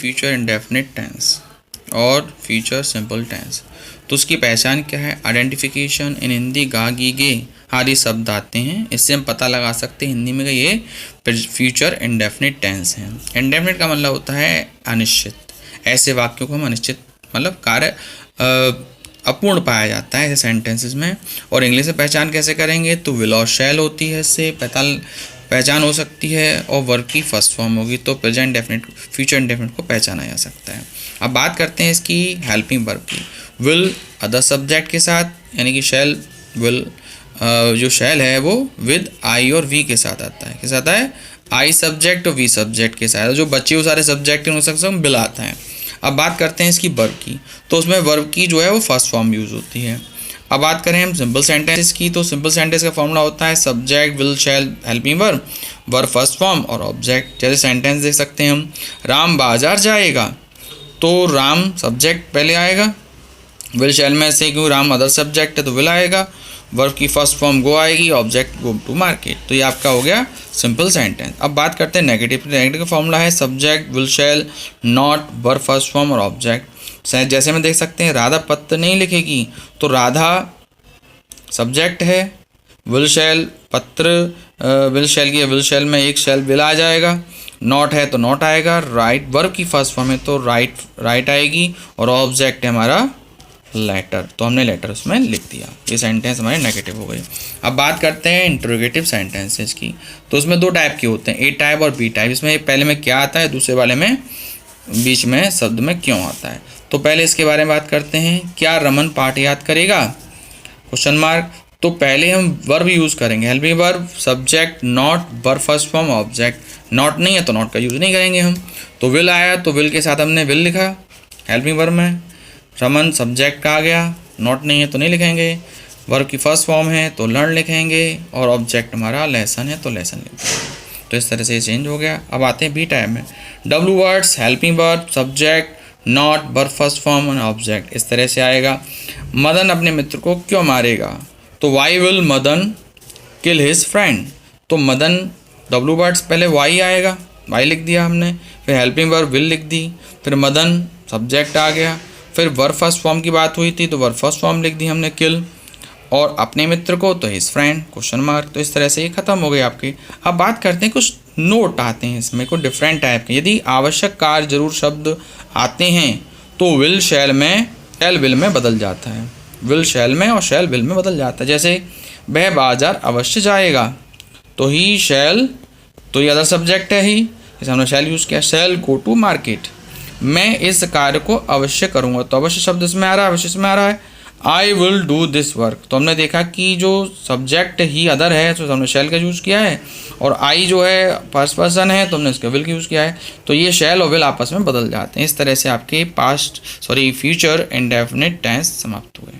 Future indefinite tense और future simple tense. तो उसकी पहचान क्या है? आइडेंटिफिकेशन। इन हिंदी गा गी गे आदि शब्द आते हैं, इससे हम पता लगा सकते हैं हिंदी में कि ये फ्यूचर इंडेफिनिट टेंस है। इंडेफिनिट का मतलब होता है अनिश्चित। ऐसे वाक्यों को हम अनिश्चित मतलब कार्य अपूर्ण पाया जाता है ऐसे सेंटेंसेस में। और इंग्लिश में पहचान कैसे करेंगे? तो विल और शैल होती है, इससे पहचान हो सकती है, और वर्ब की फर्स्ट फॉर्म होगी तो प्रेजेंट डेफिनेट फ्यूचर इंडेफिनिट को पहचाना जा सकता है। अब बात करते हैं इसकी हेल्पिंग वर्ब की। विल अदर सब्जेक्ट के साथ, यानी कि शैल विल जो शैल है वो विद आई और वी के साथ आता है। किस आता है? आई सब्जेक्ट और वी सब्जेक्ट के साथ। जो बच्चे वो सारे सब्जेक्ट हैं उनके साथ विल आता है। अब बात करते हैं इसकी वर्ब की, तो उसमें वर्ब की जो है वो फर्स्ट फॉर्म यूज़ होती है। अब बात करें हम सिंपल सेंटेंस की, तो सिंपल सेंटेंस का फॉर्मूला होता है subject will shell helping verb, verb first form और ऑब्जेक्ट। जैसे सेंटेंस देख सकते हैं हम, राम बाजार जाएगा, तो राम सब्जेक्ट पहले आएगा, विल शैल में से क्यों राम अदर सब्जेक्ट है तो विल आएगा, वर्ब की फर्स्ट फॉर्म गो आएगी, ऑब्जेक्ट गो टू मार्केट। तो ये आपका हो गया सिंपल सेंटेंस। अब बात करते हैं नेगेटिव। नेगेटिव का फॉर्मूला है subject will shall not verb first form और ऑब्जेक्ट। जैसे में देख सकते हैं राधा पत्र नहीं लिखेगी, तो राधा सब्जेक्ट है, विल शैल पत्र विल शैल की विल शैल में एक शैल विल आ जाएगा, नॉट है तो नॉट आएगा, राइट वर्ब की फर्स्ट फॉर्म है तो राइट आएगी, और ऑब्जेक्ट है हमारा लेटर, तो हमने लेटर उसमें लिख दिया। ये सेंटेंस हमारे नेगेटिव हो गए। अब बात करते हैं इंटरोगेटिव सेंटेंसेस की, तो उसमें दो टाइप के होते हैं, ए टाइप और बी टाइप। इसमें पहले में क्या आता है, दूसरे वाले में बीच में शब्द में क्यों आता है। तो पहले इसके बारे में बात करते हैं, क्या रमन पाठ याद करेगा? Question mark. तो पहले हम वर्ब यूज़ करेंगे, helping verb subject not verb first form object. Not नहीं है तो नॉट का यूज़ नहीं करेंगे हम। तो विल आया तो विल के साथ हमने विल लिखा हेल्पिंग वर्ब में, रमन सब्जेक्ट का आ गया, नॉट नहीं है तो नहीं लिखेंगे, वर्ब की फर्स्ट फॉर्म है तो लर्न लिखेंगे, और ऑब्जेक्ट हमारा लेसन है तो लेसन लिखेंगे। तो इस तरह से चेंज हो गया। अब आते हैं बी टाइप में, W words helping verb subject not verb first form और ऑब्जेक्ट। इस तरह से आएगा, मदन अपने मित्र को क्यों मारेगा? तो why will Madan kill his friend. तो मदन डब्ल्यू वर्ड्स पहले वाई आएगा, वाई लिख दिया हमने, फिर हेल्पिंग वर्ब विल लिख दी, फिर मदन सब्जेक्ट आ गया, फिर वर्ब फर्स्ट फॉर्म की बात हुई थी तो वर्ब फर्स्ट फॉर्म लिख दी हमने किल, और अपने मित्र को तो हिज फ्रेंड क्वेश्चन मार्क। तो इस तरह से ये खत्म हो गई आपकी। अब बात करते हैं, कुछ नोट आते हैं इसमें कुछ डिफरेंट टाइप के। यदि आवश्यक कार्य जरूर शब्द आते हैं तो विल शैल में शैल विल में बदल जाता है, विल शैल में और शैल विल में बदल जाता है। जैसे वह बाजार अवश्य जाएगा, तो ही शैल, तो ये अदर सब्जेक्ट है ही, जैसे हमने शैल यूज़ किया, शैल गो टू मार्केट। मैं इस कार्य को अवश्य करूँगा, तो अवश्य शब्द इसमें आ रहा है, अवश्य इसमें आ रहा है। I will do this work, तो हमने देखा कि जो सब्जेक्ट ही अदर है तो हमने शैल का यूज़ किया है, और आई जो है फर्स्ट पर्सन है तो हमने इसका विल का यूज़ किया है। तो ये शैल और विल आपस में बदल जाते हैं। इस तरह से आपके फ्यूचर इंडेफिनिट टेंस समाप्त हुए।